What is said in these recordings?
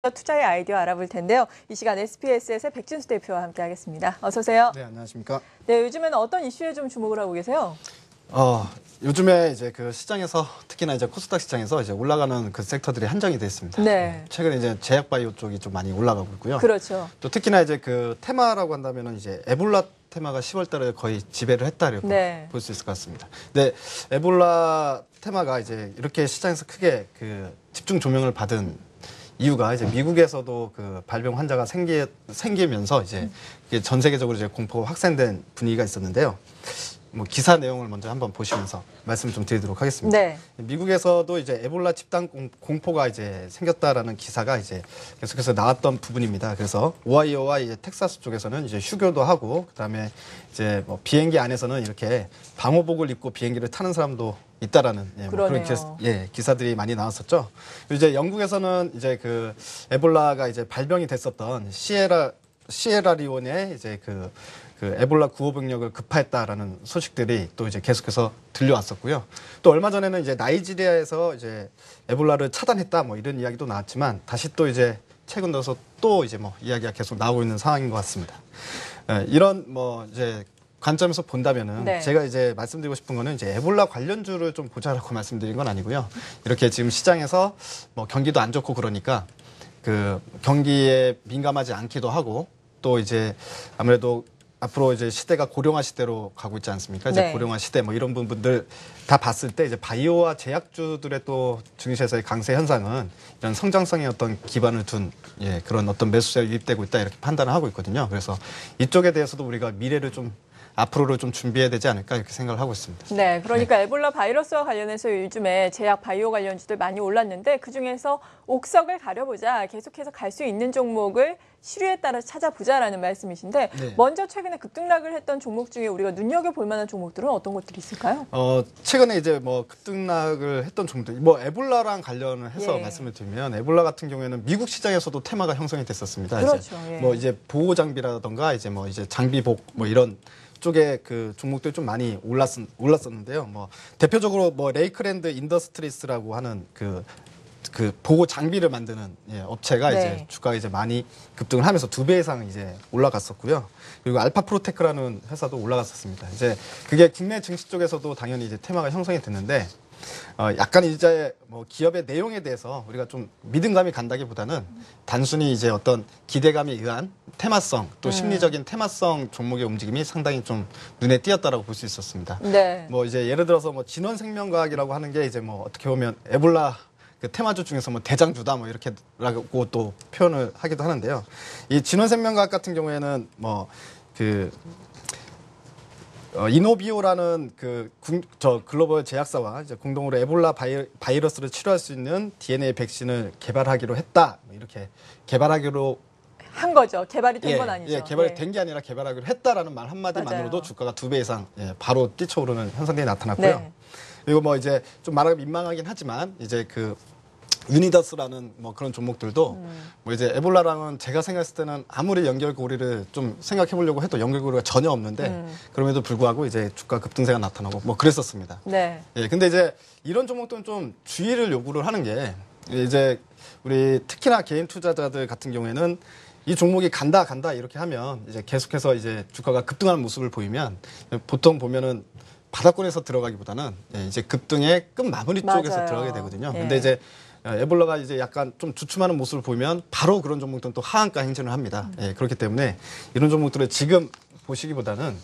투자의 아이디어 알아볼 텐데요. 이 시간 SPSS의 백진수 대표와 함께하겠습니다. 어서 오세요. 네, 안녕하십니까. 네, 요즘에는 어떤 이슈에 좀 주목을 하고 계세요? 요즘에 이제 그 시장에서 특히나 이제 코스닥 시장에서 이제 올라가는 그 섹터들이 한정이 되어 있습니다. 네. 최근에 이제 제약바이오 쪽이 좀 많이 올라가고 있고요. 그렇죠. 또 특히나 이제 그 테마라고 한다면은 이제 에볼라 테마가 10월달에 거의 지배를 했다 이렇게 네. 볼 수 있을 것 같습니다. 근데 에볼라 테마가 이제 이렇게 시장에서 크게 그 집중 조명을 받은 이유가 이제 미국에서도 그 발병 환자가 생기면서 이제 이게 전 세계적으로 이제 공포가 확산된 분위기가 있었는데요. 뭐 기사 내용을 먼저 한번 보시면서 말씀을 좀 드리도록 하겠습니다. 네. 미국에서도 이제 에볼라 집단 공포가 이제 생겼다라는 기사가 이제 계속해서 나왔던 부분입니다. 그래서 오하이오와 이제 텍사스 쪽에서는 이제 휴교도 하고 그다음에 이제 뭐 비행기 안에서는 이렇게 방호복을 입고 비행기를 타는 사람도 있다라는 뭐 그런 기사들이 많이 나왔었죠. 이제 영국에서는 이제 그 에볼라가 이제 발병이 됐었던 시에라리온의 이제 그 에볼라 구호 병력을 급파했다라는 소식들이 또 이제 계속해서 들려왔었고요. 또 얼마 전에는 이제 나이지리아에서 이제 에볼라를 차단했다 뭐 이런 이야기도 나왔지만 다시 또 이제 최근 들어서 또 이제 뭐 이야기가 계속 나오고 있는 상황인 것 같습니다. 이런 뭐 이제 관점에서 본다면은 네. 제가 이제 말씀드리고 싶은 거는 이제 에볼라 관련주를 좀 보자라고 말씀드린 건 아니고요. 이렇게 지금 시장에서 뭐 경기도 안 좋고 그러니까 그 경기에 민감하지 않기도 하고 또 이제 아무래도 앞으로 이제 시대가 고령화 시대로 가고 있지 않습니까? 이제 네. 고령화 시대 뭐 이런 부분들 다 봤을 때 이제 바이오와 제약주들의 또 증시에서의 강세 현상은 이런 성장성의 어떤 기반을 둔 그런 어떤 매수세가 유입되고 있다 이렇게 판단을 하고 있거든요. 그래서 이쪽에 대해서도 우리가 미래를 좀 앞으로를 좀 준비해야 되지 않을까 이렇게 생각을 하고 있습니다. 네, 그러니까 에볼라 바이러스와 관련해서 요즘에 제약 바이오 관련주들 많이 올랐는데 그중에서 옥석을 가려보자 계속해서 갈 수 있는 종목을 시류에 따라 찾아보자라는 말씀이신데 네. 먼저 최근에 급등락을 했던 종목 중에 우리가 눈여겨볼 만한 종목들은 어떤 것들이 있을까요? 최근에 이제 뭐 급등락을 했던 종목들, 뭐 에볼라랑 관련을 해서 말씀을 드리면 에볼라 같은 경우에는 미국 시장에서도 테마가 형성이 됐었습니다. 그렇죠. 뭐 이제 보호 장비라던가 이제 뭐 이제 장비복 뭐 이런 쪽에 그 종목들이 좀 많이 올랐었는데요. 뭐 대표적으로 뭐 레이크랜드 인더스트리스라고 하는 그 보호 장비를 만드는 업체가 이제 주가가 이제 많이 급등을 하면서 2배 이상 이제 올라갔었고요. 그리고 알파 프로테크라는 회사도 올라갔었습니다. 이제 그게 국내 증시 쪽에서도 당연히 이제 테마가 형성이 됐는데 약간 이제 뭐 기업의 내용에 대해서 우리가 좀 믿음감이 간다기보다는 단순히 이제 어떤 기대감에 의한 테마성 또 심리적인 테마성 종목의 움직임이 상당히 좀 눈에 띄었다라고 볼 수 있었습니다. 네. 뭐 이제 예를 들어서 뭐 진원생명과학이라고 하는 게 이제 뭐 어떻게 보면 에볼라 그 테마주 중에서 뭐 대장주다 뭐 이렇게라고 또 표현을 하기도 하는데요. 이 진원생명과학 같은 경우에는 뭐 이노비오라는 저 글로벌 제약사와 이제 공동으로 에볼라 바이러스를 치료할 수 있는 DNA 백신을 개발하기로 했다. 뭐 이렇게 개발하기로 한 거죠. 개발이 된 건 아니죠. 개발이 된 게 아니라 개발하기로 했다라는 말 한마디만으로도 맞아요. 주가가 2배 이상 바로 뛰쳐오르는 현상들이 나타났고요. 네. 그리고 뭐 이제 좀 말하기 민망하긴 하지만 이제 그 유니더스라는 뭐 그런 종목들도 뭐 이제 에볼라랑은 제가 생각했을 때는 아무리 연결고리를 좀 생각해 보려고 해도 연결고리가 전혀 없는데 그럼에도 불구하고 이제 주가 급등세가 나타나고 뭐 그랬었습니다. 네. 근데 이제 이런 종목들은 좀 주의를 요구를 하는 게 이제 우리 특히나 개인 투자자들 같은 경우에는 이 종목이 간다 이렇게 하면 이제 계속해서 이제 주가가 급등하는 모습을 보이면 보통 보면은 바닥권에서 들어가기보다는 이제 급등의 끝 마무리 쪽에서 들어가게 되거든요. 근데 이제 에볼라가 이제 약간 좀 주춤하는 모습을 보면 바로 그런 종목들은 또 하한가 행진을 합니다. 그렇기 때문에 이런 종목들을 지금 보시기보다는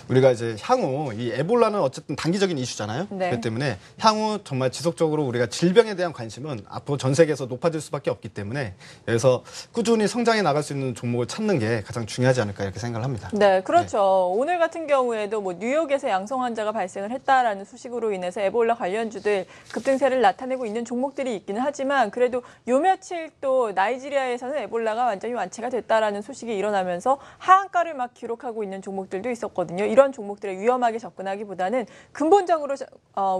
우리가 이제 향후 이 에볼라는 어쨌든 단기적인 이슈잖아요. 그렇기 때문에 향후 정말 지속적으로 우리가 질병에 대한 관심은 앞으로 전 세계에서 높아질 수밖에 없기 때문에 여기서 꾸준히 성장해 나갈 수 있는 종목을 찾는 게 가장 중요하지 않을까 이렇게 생각을 합니다. 네, 그렇죠. 오늘 같은 경우에도 뭐 뉴욕에서 양성 환자가 발생을 했다라는 소식으로 인해서 에볼라 관련주들 급등세를 나타내고 있는 종목들이 있기는 하지만 그래도 요 며칠 또 나이지리아에서는 에볼라가 완전히 완치가 됐다라는 소식이 일어나면서 하한가를 막 기록하고 있는 종목들도 있었거든요. 이런 종목들에 위험하게 접근하기보다는 근본적으로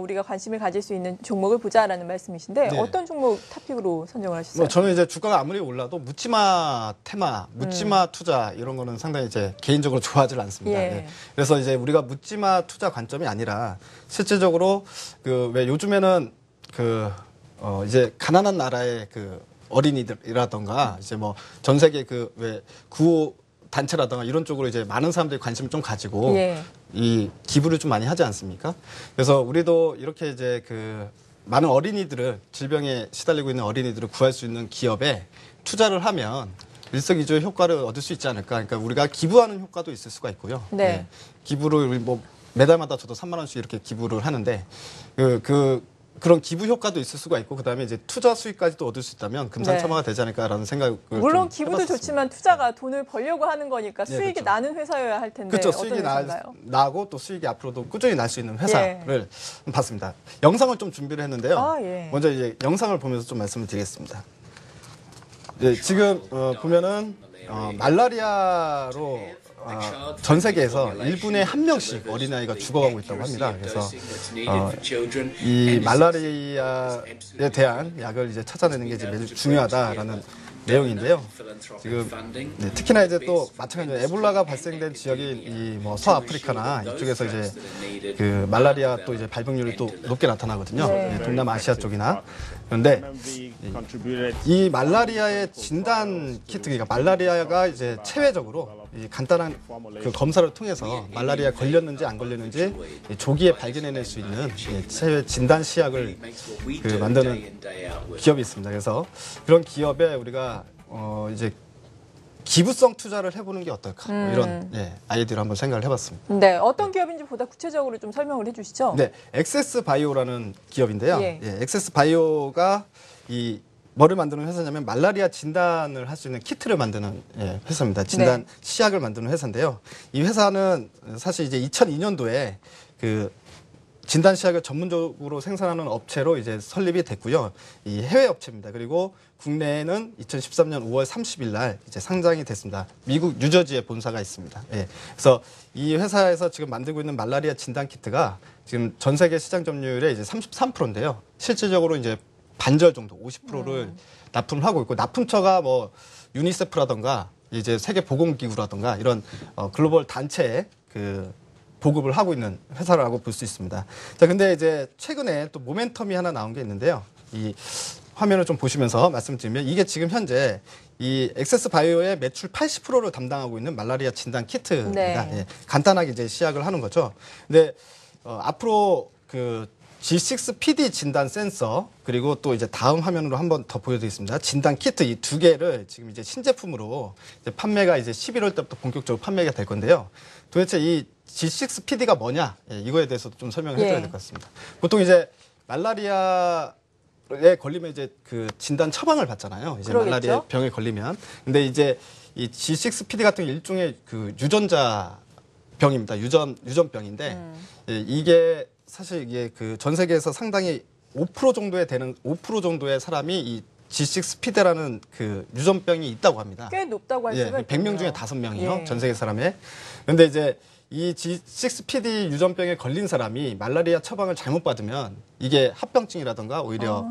우리가 관심을 가질 수 있는 종목을 보자라는 말씀이신데 어떤 종목 토픽으로 선정을 하셨어요? 저는 이제 주가가 아무리 올라도 묻지마 테마, 묻지마 투자 이런 거는 상당히 이제 개인적으로 좋아하지 않습니다. 그래서 이제 우리가 묻지마 투자 관점이 아니라 실질적으로 왜 요즘에는 이제 가난한 나라의 어린이들이라던가 이제 뭐 전 세계 그 왜 구호 단체라던가 이런 쪽으로 이제 많은 사람들이 관심을 좀 가지고 예. 이 기부를 좀 많이 하지 않습니까? 그래서 우리도 이렇게 이제 그 많은 어린이들을 질병에 시달리고 있는 어린이들을 구할 수 있는 기업에 투자를 하면 일석이조의 효과를 얻을 수 있지 않을까. 그러니까 우리가 기부하는 효과도 있을 수가 있고요. 네. 기부를 뭐 매달마다 저도 3만 원씩 이렇게 기부를 하는데 그런 기부 효과도 있을 수가 있고 그다음에 이제 투자 수익까지도 얻을 수 있다면 금상첨화가 되지 않을까라는 생각을 물론 좀 기부도 해봤습니다. 좋지만 투자가 돈을 벌려고 하는 거니까 네, 수익이 그렇죠. 나는 회사여야 할 텐데 그렇죠. 어떤 수익이 회사인가요? 나고 또 수익이 앞으로도 꾸준히 날 수 있는 회사를 봤습니다. 영상을 좀 준비를 했는데요. 아, 예. 먼저 이제 영상을 보면서 좀 말씀을 드리겠습니다. 예, 지금 보면은 말라리아로 전 세계에서 1분에 1명씩 어린아이가 죽어가고 있다고 합니다. 그래서 이 말라리아에 대한 약을 이제 찾아내는 게 이제 매우 중요하다라는 내용인데요. 지금 특히나 이제 또 마찬가지로 에볼라가 발생된 지역인 이 뭐 서아프리카나 이쪽에서 이제 그 말라리아 또 이제 발병률이 또 높게 나타나거든요. 네. 동남아시아 쪽이나. 그런데 이 말라리아의 진단 키트, 그러니까 말라리아가 이제 체외적으로 이 간단한 그 검사를 통해서 말라리아 걸렸는지 안 걸렸는지 조기에 발견해낼 수 있는 체외 진단 시약을 그 만드는 기업이 있습니다. 그래서 그런 기업에 우리가 이제 기부성 투자를 해보는 게 어떨까 뭐 이런 아이디어를 한번 생각을 해봤습니다. 네, 어떤 기업인지 보다 구체적으로 좀 설명을 해주시죠. 네, 엑세스 바이오라는 기업인데요. 예. 엑세스 바이오가 이 뭐를 만드는 회사냐면 말라리아 진단을 할 수 있는 키트를 만드는 회사입니다. 진단 시약을 만드는 회사인데요. 이 회사는 사실 이제 2002년도에 그 진단 시약을 전문적으로 생산하는 업체로 이제 설립이 됐고요. 이 해외 업체입니다. 그리고 국내에는 2013년 5월 30일 날 이제 상장이 됐습니다. 미국 뉴저지에 본사가 있습니다. 예. 그래서 이 회사에서 지금 만들고 있는 말라리아 진단 키트가 지금 전 세계 시장 점유율의 이제 33%인데요. 실질적으로 이제 반절 정도, 50%를 납품을 하고 있고 납품처가 뭐 유니세프라던가 이제 세계 보건기구라던가 이런 글로벌 단체에 그 보급을 하고 있는 회사라고 볼 수 있습니다. 자, 근데 이제 최근에 또 모멘텀이 하나 나온 게 있는데요. 이 화면을 좀 보시면서 말씀드리면 이게 지금 현재 이 엑세스 바이오의 매출 80%를 담당하고 있는 말라리아 진단 키트입니다. 네. 예, 간단하게 이제 시약을 하는 거죠. 근데 앞으로 그 G6PD 진단 센서 그리고 또 이제 다음 화면으로 한번 더 보여드리겠습니다. 진단 키트 이 두 개를 지금 이제 신제품으로 이제 판매가 이제 11월 때부터 본격적으로 판매가 될 건데요. 도대체 이 G6PD가 뭐냐? 이거에 대해서도 좀 설명을 해줘야 될 것 같습니다. 보통 이제 말라리아에 걸리면 이제 그 진단 처방을 받잖아요. 이제 그러겠죠? 말라리아 병에 걸리면. 근데 이제 이 G6PD 같은 일종의 그 유전자 병입니다. 유전병인데 이게 사실 이게 그 전 세계에서 상당히 5% 정도에 되는 5% 정도의 사람이 이 G6PD라는 그 유전병이 있다고 합니다. 꽤 높다고 할 수가 있군요. 100명 중에 5명이요. 예. 전 세계 사람에. 근데 이제 이 G6PD 유전병에 걸린 사람이 말라리아 처방을 잘못 받으면 이게 합병증이라든가 오히려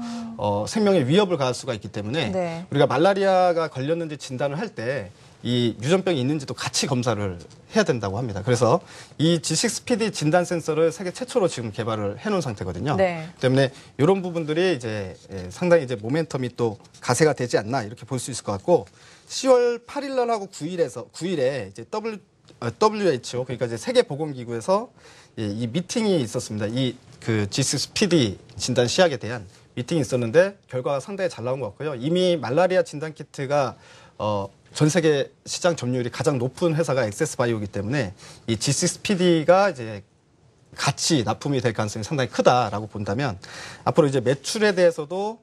생명에 위협을 가할 수가 있기 때문에 네. 우리가 말라리아가 걸렸는지 진단을 할 때 이 유전병이 있는지도 같이 검사를 해야 된다고 합니다. 그래서 이 G6PD 진단 센서를 세계 최초로 지금 개발을 해놓은 상태거든요. 네. 때문에 이런 부분들이 이제 상당히 이제 모멘텀이 또 가세가 되지 않나 이렇게 볼 수 있을 것 같고 10월 8일 날하고 9일에 이제 WHO 그러니까 이제 세계 보건기구에서 이 미팅이 있었습니다. 이 그 G6PD 진단 시약에 대한 미팅이 있었는데 결과가 상당히 잘 나온 것 같고요. 이미 말라리아 진단 키트가 전 세계 시장 점유율이 가장 높은 회사가 엑세스 바이오이기 때문에 이 G6PD가 이제 같이 납품이 될 가능성이 상당히 크다라고 본다면 앞으로 이제 매출에 대해서도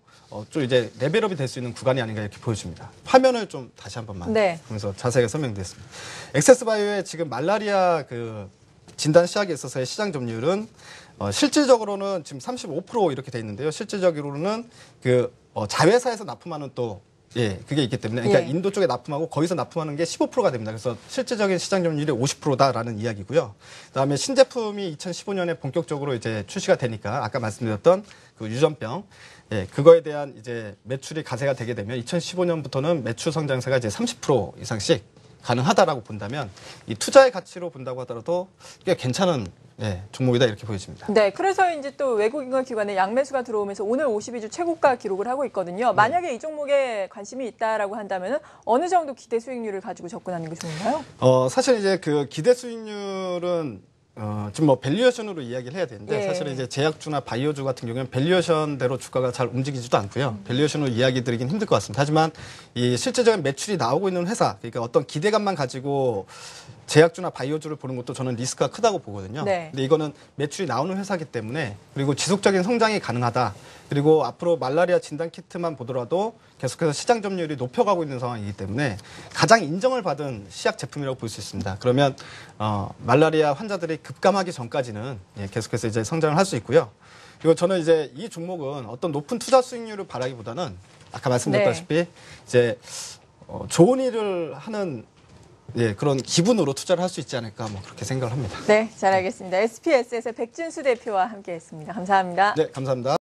좀 이제 레벨업이 될 수 있는 구간이 아닌가 이렇게 보여집니다. 화면을 좀 다시 한 번만 보면서 자세하게 설명드리겠습니다. 엑세스 바이오의 지금 말라리아 그 진단 시약에 있어서의 시장 점유율은 실질적으로는 지금 35% 이렇게 돼 있는데요. 실질적으로는 그 자회사에서 납품하는 또 그게 있기 때문에 그러니까 인도 쪽에 납품하고 거기서 납품하는 게 15%가 됩니다. 그래서 실질적인 시장 점유율이 50%다라는 이야기고요. 그다음에 신제품이 2015년에 본격적으로 이제 출시가 되니까 아까 말씀드렸던 그 유전병 그거에 대한 이제 매출이 가세가 되게 되면 2015년부터는 매출 성장세가 이제 30% 이상씩 가능하다라고 본다면 이 투자의 가치로 본다고 하더라도 꽤 괜찮은 예, 종목이다 이렇게 보여집니다. 네, 그래서 이제 또 외국인과 기관의 양매수가 들어오면서 오늘 52주 최고가 기록을 하고 있거든요. 만약에 이 종목에 관심이 있다라고 한다면 어느 정도 기대 수익률을 가지고 접근하는 게 좋은가요? 사실 이제 그 기대 수익률은 지금 뭐 밸류에이션으로 이야기를 해야 되는데 예. 사실은 이제 제약주나 바이오주 같은 경우에는 밸류에이션대로 주가가 잘 움직이지도 않고요. 밸류에이션으로 이야기 드리긴 힘들 것 같습니다. 하지만 이 실제적인 매출이 나오고 있는 회사, 그러니까 어떤 기대감만 가지고 제약주나 바이오주를 보는 것도 저는 리스크가 크다고 보거든요. 네. 근데 이거는 매출이 나오는 회사이기 때문에 그리고 지속적인 성장이 가능하다. 그리고 앞으로 말라리아 진단 키트만 보더라도 계속해서 시장 점유율이 높여가고 있는 상황이기 때문에 가장 인정을 받은 시약 제품이라고 볼 수 있습니다. 그러면 말라리아 환자들이 급감하기 전까지는 계속해서 이제 성장을 할 수 있고요. 그리고 저는 이제 이 종목은 어떤 높은 투자 수익률을 바라기보다는 아까 말씀드렸다시피 이제 좋은 일을 하는 그런 기분으로 투자를 할 수 있지 않을까 뭐 그렇게 생각을 합니다. 네, 잘 알겠습니다. SPSS의 백진수 대표와 함께했습니다. 감사합니다. 네, 감사합니다.